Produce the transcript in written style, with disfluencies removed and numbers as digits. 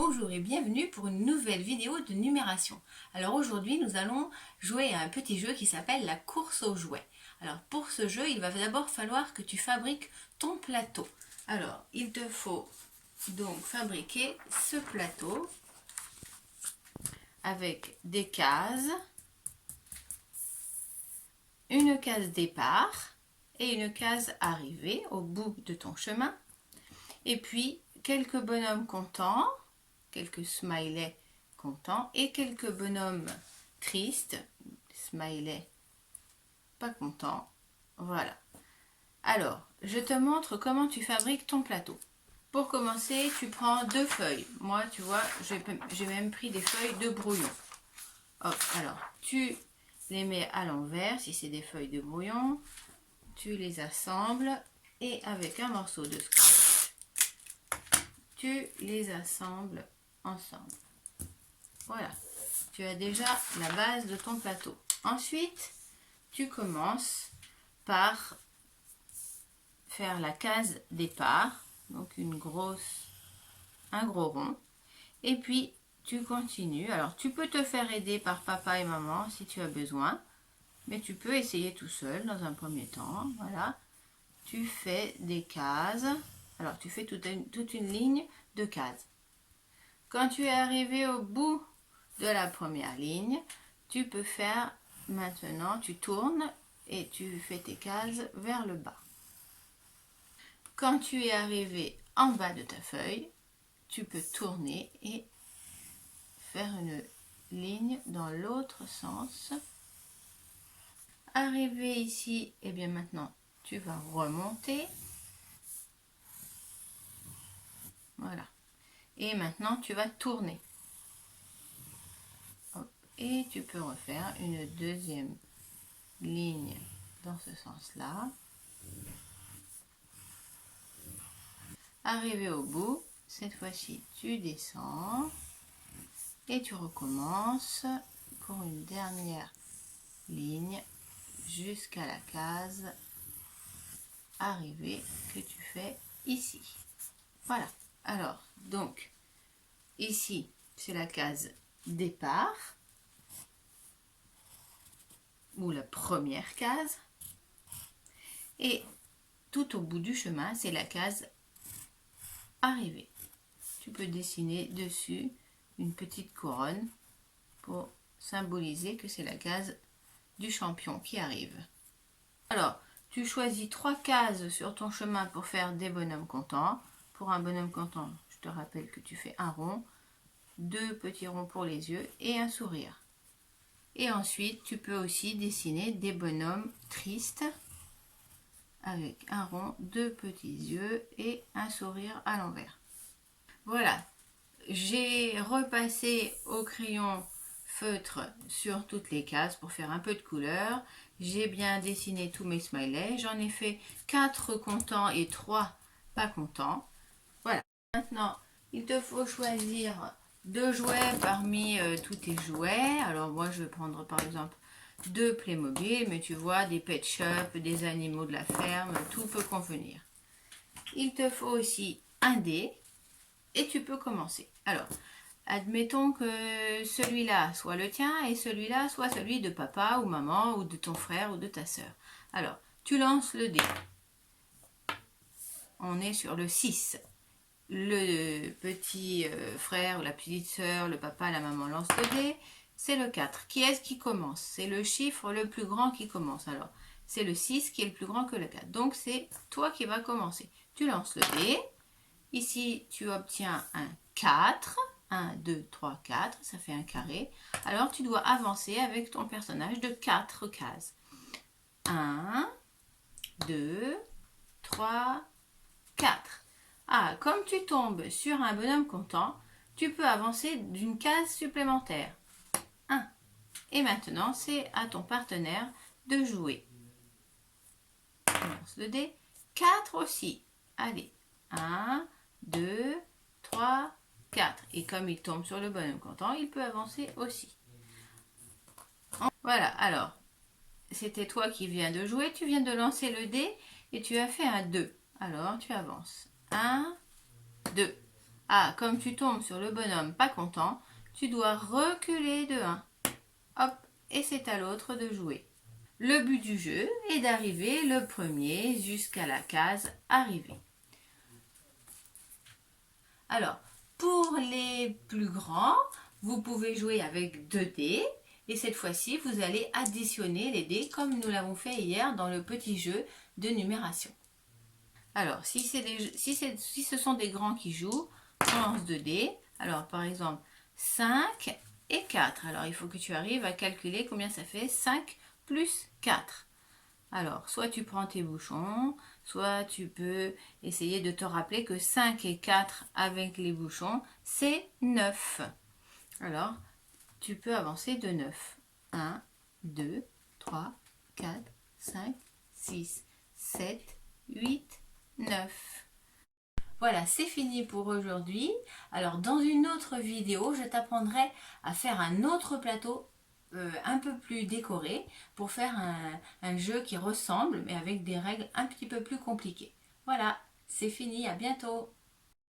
Bonjour et bienvenue pour une nouvelle vidéo de numération. Alors aujourd'hui nous allons jouer à un petit jeu qui s'appelle la course aux jouets. Alors pour ce jeu il va d'abord falloir que tu fabriques ton plateau. Alors il te faut donc fabriquer ce plateau avec des cases, une case départ et une case arrivée au bout de ton chemin. Et puis quelques bonhommes contents, quelques smileys contents et quelques bonhommes tristes, smileys pas contents. Voilà. Alors, je te montre comment tu fabriques ton plateau. Pour commencer, tu prends deux feuilles. Moi, tu vois, j'ai même pris des feuilles de brouillon. Hop, alors, tu les mets à l'envers, si c'est des feuilles de brouillon. Tu les assembles et avec un morceau de scotch, tu les assembles ensemble. Voilà, tu as déjà la base de ton plateau. Ensuite, tu commences par faire la case départ, donc un gros rond. Et puis, tu continues. Alors, tu peux te faire aider par papa et maman si tu as besoin, mais tu peux essayer tout seul dans un premier temps. Voilà, tu fais des cases. Alors, tu fais toute une ligne de cases. Quand tu es arrivé au bout de la première ligne, tu peux faire maintenant, tu tournes et tu fais tes cases vers le bas. Quand tu es arrivé en bas de ta feuille, tu peux tourner et faire une ligne dans l'autre sens. Arrivé ici, et bien maintenant, tu vas remonter. Voilà. Et maintenant, tu vas tourner. Et tu peux refaire une deuxième ligne dans ce sens-là. Arrivé au bout, cette fois-ci, tu descends et tu recommences pour une dernière ligne jusqu'à la case arrivée que tu fais ici. Voilà. Alors, donc, ici, c'est la case départ ou la première case. Et tout au bout du chemin, c'est la case arrivée. Tu peux dessiner dessus une petite couronne pour symboliser que c'est la case du champion qui arrive. Alors, tu choisis 3 cases sur ton chemin pour faire des bonhommes contents. Pour un bonhomme content, je te rappelle que tu fais un rond, 2 petits ronds pour les yeux et un sourire. Et ensuite, tu peux aussi dessiner des bonhommes tristes avec un rond, 2 petits yeux et un sourire à l'envers. Voilà, j'ai repassé au crayon feutre sur toutes les cases pour faire un peu de couleur. J'ai bien dessiné tous mes smileys. J'en ai fait 4 contents et 3 pas contents. Voilà. Maintenant, il te faut choisir 2 jouets parmi tous tes jouets. Alors moi, je vais prendre par exemple 2 Playmobil, mais tu vois, des Pet Shop, des animaux de la ferme, tout peut convenir. Il te faut aussi un dé. Et tu peux commencer. Alors, admettons que celui-là soit le tien et celui-là soit celui de papa ou maman ou de ton frère ou de ta soeur. Alors, tu lances le dé. On est sur le 6. Le petit frère ou la petite soeur, le papa, la maman lance le dé. C'est le 4. Qui est-ce qui commence? C'est le chiffre le plus grand qui commence. Alors, c'est le 6 qui est le plus grand que le 4. Donc, c'est toi qui vas commencer. Tu lances le dé. Ici, tu obtiens un 4. 1, 2, 3, 4. Ça fait un carré. Alors, tu dois avancer avec ton personnage de 4 cases. 1, 2, 3, 4. Ah, comme tu tombes sur un bonhomme content, tu peux avancer d'une case supplémentaire. 1. Et maintenant, c'est à ton partenaire de jouer. On lance le dé. 4 aussi. Allez. 1, 2, 3, 4. Et comme il tombe sur le bonhomme content, il peut avancer aussi. Voilà, alors, c'était toi qui viens de jouer. Tu viens de lancer le dé et tu as fait un 2. Alors, tu avances. 1, 2. Ah, comme tu tombes sur le bonhomme pas content, tu dois reculer de 1. Hop, et c'est à l'autre de jouer. Le but du jeu est d'arriver le premier jusqu'à la case arrivée. Alors, pour les plus grands, vous pouvez jouer avec 2 dés. Et cette fois-ci, vous allez additionner les dés comme nous l'avons fait hier dans le petit jeu de numération. Alors, si ce sont des grands qui jouent, on lance 2 dés. Alors, par exemple, 5 et 4. Alors, il faut que tu arrives à calculer combien ça fait 5 plus 4. Alors, soit tu prends tes bouchons, soit tu peux essayer de te rappeler que 5 et 4 avec les bouchons, c'est 9. Alors, tu peux avancer de 9. 1, 2, 3, 4, 5, 6, 7, 8, 9. Voilà, c'est fini pour aujourd'hui. Alors, dans une autre vidéo, je t'apprendrai à faire un autre plateau un peu plus décoré pour faire un jeu qui ressemble, mais avec des règles un petit peu plus compliquées. Voilà, c'est fini, à bientôt.